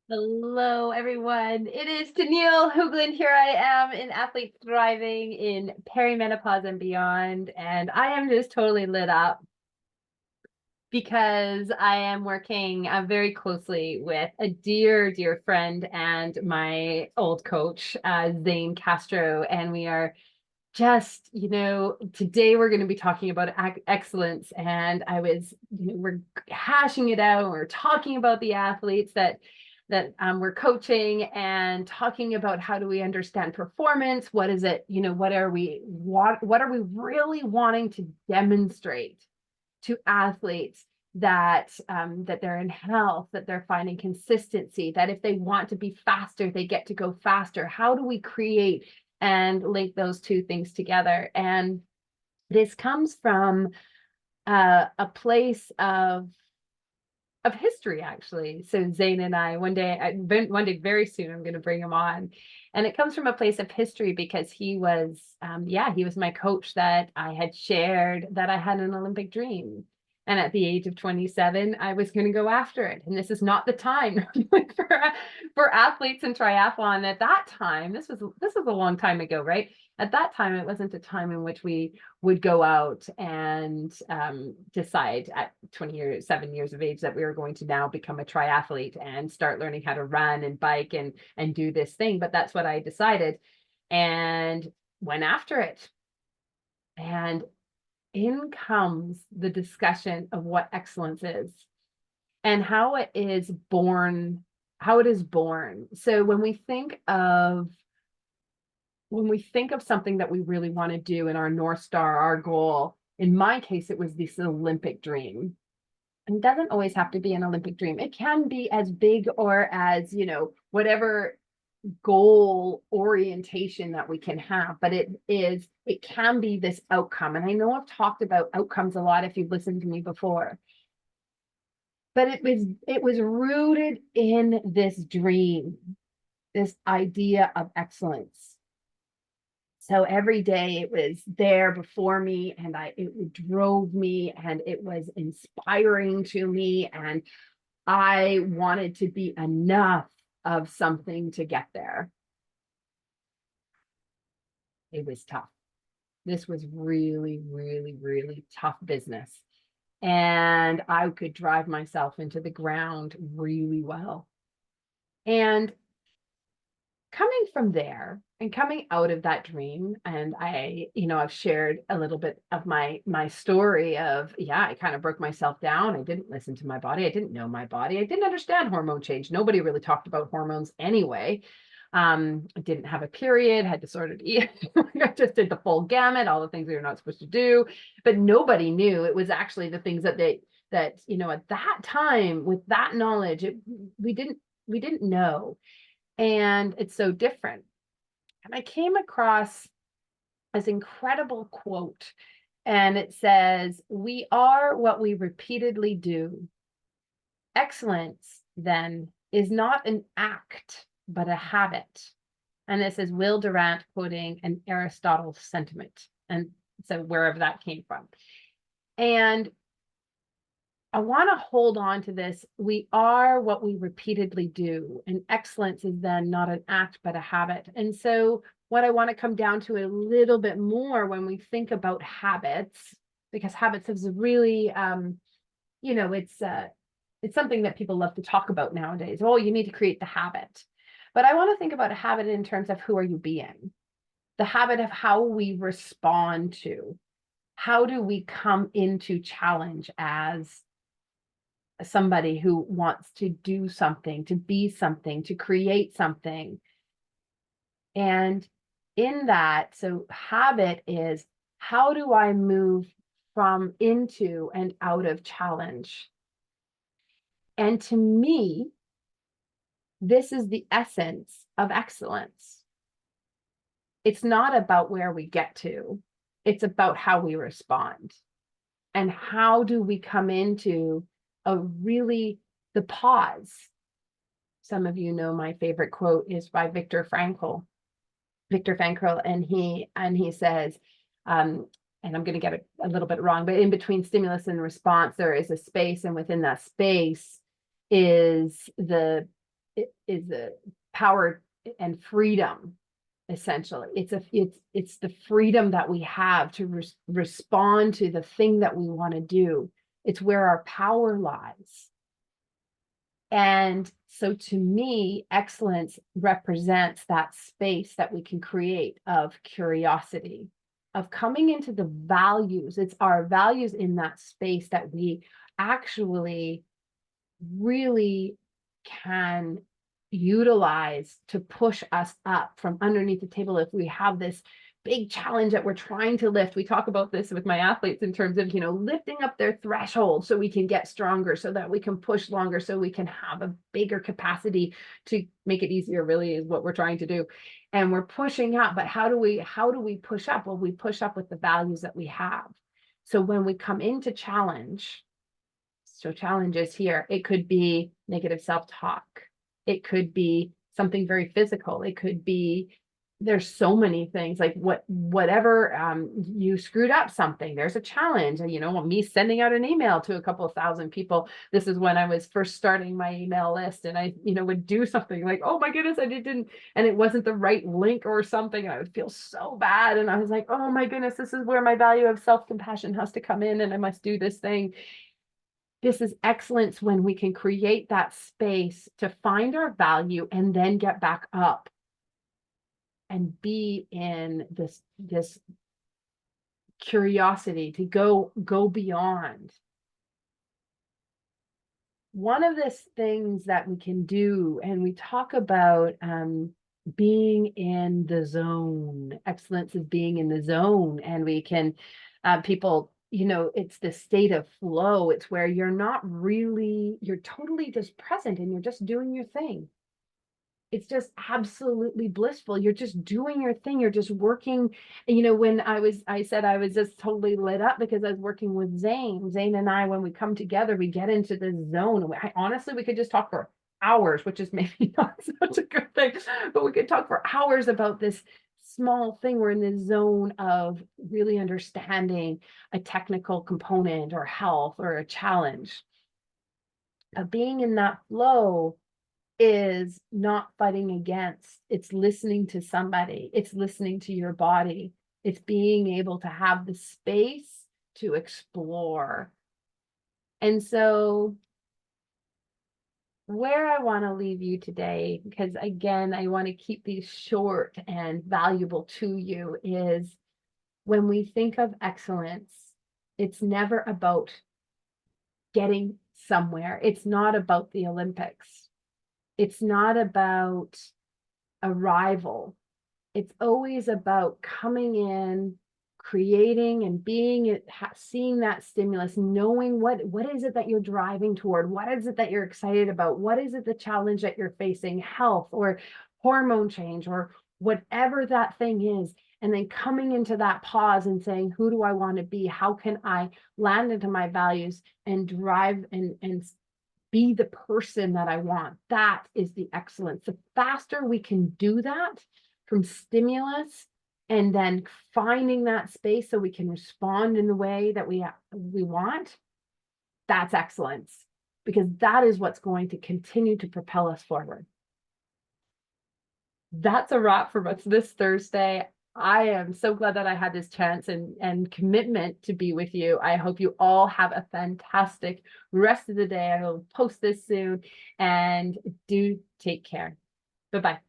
Hello, everyone. It is Tenille Hoogland. Here I am in Athlete Thriving in perimenopause and beyond. And I am just totally lit up because I am working very closely with a dear, dear friend and my old coach, Zane Castro. And we are just, today we're going to be talking about excellence. And we're hashing it out. We're talking about the athletes that we're coaching and talking about how do we understand performance? What is it? What are we really wanting to demonstrate to athletes that they're in health, that they're finding consistency, that if they want to be faster, they get to go faster. How do we create and link those two things together? And this comes from a place of history, actually. So Zane and I, one day very soon, I'm going to bring him on. And it comes from a place of history because he was my coach that I had shared that I had an Olympic dream. And at the age of 27, I was going to go after it. And this is not the time for athletes in triathlon at that time. This was a long time ago, right? At that time, it wasn't a time in which we would go out and decide at 7 years of age that we were going to now become a triathlete and start learning how to run and bike and do this thing. But that's what I decided and went after it. And in comes the discussion of what excellence is and how it is born. So when we think of something that we really want to do in our North Star, our goal, in my case, it was this Olympic dream. And it doesn't always have to be an Olympic dream. It can be as big or as, whatever goal orientation that we can have, but it can be this outcome. And I know I've talked about outcomes a lot if you've listened to me before, but it was rooted in this dream, this idea of excellence. So every day it was there before me and it drove me and it was inspiring to me. And I wanted to be enough of something to get there. It was tough. This was really, really, really tough business. And I could drive myself into the ground really well. And coming from there and coming out of that dream, and I've shared a little bit of my story of, I kind of broke myself down. I didn't listen to my body. I didn't know my body. I didn't understand hormone change. Nobody really talked about hormones anyway. I didn't have a period, had to sort of eat. I just did the full gamut, all the things that you're not supposed to do, but nobody knew. It was actually the things that at that time with that knowledge, we didn't know. And it's so different. And I came across this incredible quote, and it says, "We are what we repeatedly do. Excellence, then, is not an act, but a habit." And this is Will Durant quoting an Aristotle sentiment. And so wherever that came from. And I want to hold on to this. We are what we repeatedly do. And excellence is then not an act, but a habit. And so what I want to come down to a little bit more when we think about habits, because habits is really, it's something that people love to talk about nowadays. Oh, you need to create the habit. But I want to think about a habit in terms of who are you being? The habit of how we respond to, how do we come into challenge as somebody who wants to do something, to be something, to create something. And in that, so habit is, how do I move from into and out of challenge? And to me, this is the essence of excellence. It's not about where we get to, it's about how we respond. And how do we come into the pause. Some of you know my favorite quote is by Viktor Frankl, and he says, and I'm going to get it a little bit wrong, but in between stimulus and response, there is a space, and within that space is the is a power and freedom. Essentially, it's the freedom that we have to respond to the thing that we want to do. It's where our power lies. And so to me, excellence represents that space that we can create of curiosity, of coming into the values. It's our values in that space that we actually really can utilize to push us up from underneath the table. If we have this big challenge that we're trying to lift, we talk about this with my athletes in terms of, lifting up their threshold so we can get stronger, so that we can push longer, so we can have a bigger capacity to make it easier, really is what we're trying to do. And we're pushing up, but how do we push up? Well, we push up with the values that we have. So when we come into challenge, so challenges here, it could be negative self-talk. It could be something very physical. It could be, there's so many things, like whatever, you screwed up something, there's a challenge. Me sending out an email to a couple of thousand people. This is when I was first starting my email list, and I, would do something like, oh my goodness, I didn't, and it wasn't the right link or something. And I would feel so bad. And I was like, oh my goodness, this is where my value of self-compassion has to come in, and I must do this thing. This is excellence when we can create that space to find our value and then get back up and be in this curiosity to go beyond. One of the things that we can do, and we talk about being in the zone. Excellence is being in the zone, and we can people, it's the state of flow. It's where you're totally just present and you're just doing your thing. It's just absolutely blissful. You're just doing your thing. You're just working. When I said I was just totally lit up because I was working with Zane and I, when we come together, we get into the zone. Honestly, we could just talk for hours, which is maybe not such a good thing, but we could talk for hours about this small thing. We're in the zone of really understanding a technical component or health or a challenge. Being in that flow is not fighting against, it's listening to somebody, it's listening to your body, it's being able to have the space to explore. And so where I want to leave you today, because again, I want to keep these short and valuable to you, is when we think of excellence, it's never about getting somewhere. It's not about the Olympics. It's not about a rival. It's always about coming in, creating and being it, seeing that stimulus, knowing what is it that you're driving toward? What is it that you're excited about? What is it the challenge that you're facing, health or hormone change or whatever that thing is? And then coming into that pause and saying, who do I want to be? How can I land into my values and drive and be the person that I want? That is the excellence. The faster we can do that from stimulus and then finding that space so we can respond in the way that we want, that's excellence, because that is what's going to continue to propel us forward. That's a wrap for us this Thursday. I am so glad that I had this chance and commitment to be with you. I hope you all have a fantastic rest of the day. I will post this soon, and do take care. Bye-bye.